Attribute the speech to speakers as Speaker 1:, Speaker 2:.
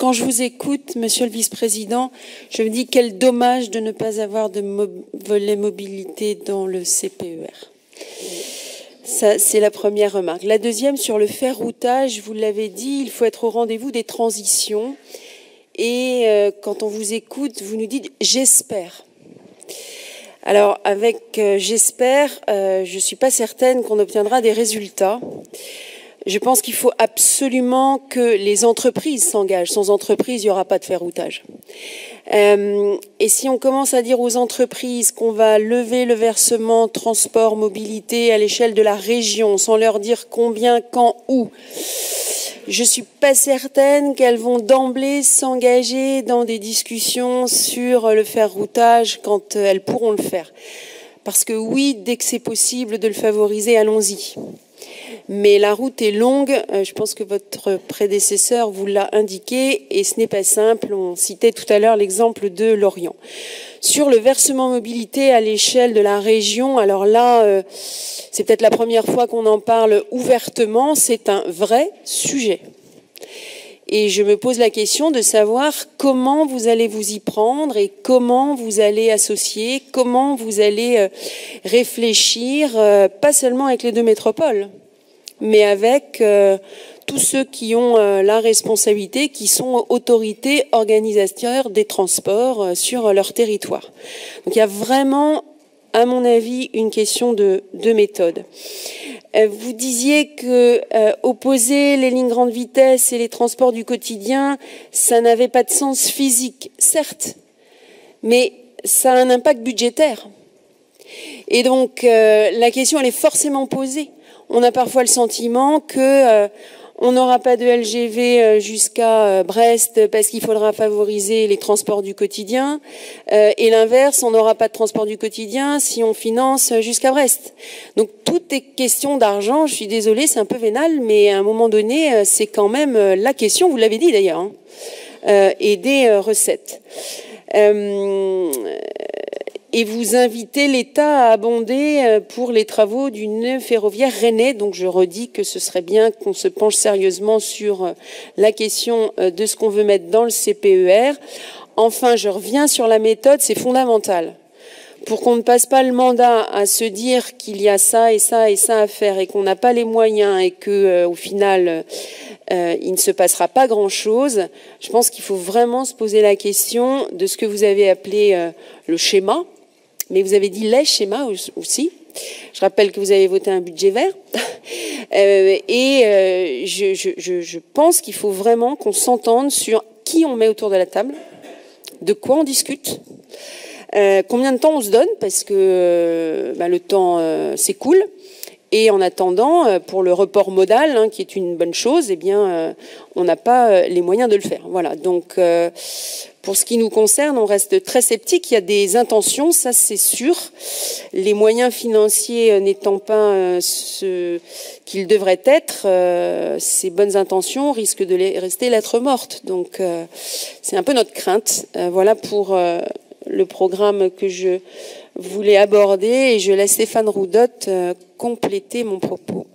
Speaker 1: quand je vous écoute, Monsieur le Vice-président, je me dis quel dommage de ne pas avoir de volet mobilité dans le CPER. Ça, c'est la première remarque. La deuxième, sur le ferroutage, vous l'avez dit, il faut être au rendez-vous des transitions. Et quand on vous écoute, vous nous dites « j'espère ». Alors, avec j'espère, je ne suis pas certaine qu'on obtiendra des résultats. Je pense qu'il faut absolument que les entreprises s'engagent. Sans entreprise, il n'y aura pas de ferroutage. Et si on commence à dire aux entreprises qu'on va lever le versement transport, mobilité à l'échelle de la région, sans leur dire combien, quand, où, je ne suis pas certaine qu'elles vont d'emblée s'engager dans des discussions sur le ferroutage quand elles pourront le faire. Parce que oui, dès que c'est possible de le favoriser, allons-y. Mais la route est longue, je pense que votre prédécesseur vous l'a indiqué, et ce n'est pas simple. On citait tout à l'heure l'exemple de Lorient. Sur le versement mobilité à l'échelle de la région, alors là, c'est peut-être la première fois qu'on en parle ouvertement, c'est un vrai sujet. Et je me pose la question de savoir comment vous allez vous y prendre et comment vous allez associer, comment vous allez réfléchir, pas seulement avec les deux métropoles, mais avec tous ceux qui ont la responsabilité, qui sont autorités organisateurs des transports sur leur territoire. Donc il y a vraiment, à mon avis, une question de méthode. Vous disiez que opposer les lignes grande vitesse et les transports du quotidien, ça n'avait pas de sens physique, certes, mais ça a un impact budgétaire. Et donc la question, elle est forcément posée. On a parfois le sentiment que on n'aura pas de LGV jusqu'à Brest parce qu'il faudra favoriser les transports du quotidien. Et l'inverse, on n'aura pas de transport du quotidien si on finance jusqu'à Brest. Donc tout est question d'argent. Je suis désolée, c'est un peu vénal, mais à un moment donné, c'est quand même la question, vous l'avez dit d'ailleurs, hein, et des recettes. Et vous invitez l'État à abonder pour les travaux du nœud ferroviaire rennais. Donc je redis que ce serait bien qu'on se penche sérieusement sur la question de ce qu'on veut mettre dans le CPER. Enfin, je reviens sur la méthode, c'est fondamental. Pour qu'on ne passe pas le mandat à se dire qu'il y a ça et ça et ça à faire et qu'on n'a pas les moyens et que au final il ne se passera pas grand-chose, je pense qu'il faut vraiment se poser la question de ce que vous avez appelé le schéma. Mais vous avez dit les schémas aussi. Je rappelle que vous avez voté un budget vert. Je pense qu'il faut vraiment qu'on s'entende sur qui on met autour de la table, de quoi on discute, combien de temps on se donne, parce que le temps s'écoule. Et en attendant, pour le report modal, hein, qui est une bonne chose, eh bien, on n'a pas les moyens de le faire. Voilà. Donc, pour ce qui nous concerne, on reste très sceptique. Il y a des intentions, ça c'est sûr. Les moyens financiers n'étant pas ce qu'ils devraient être, ces bonnes intentions risquent de rester lettre morte. Donc, c'est un peu notre crainte. Voilà pour le programme que je voulais aborder, et je laisse Stéphane Roudotte compléter mon propos.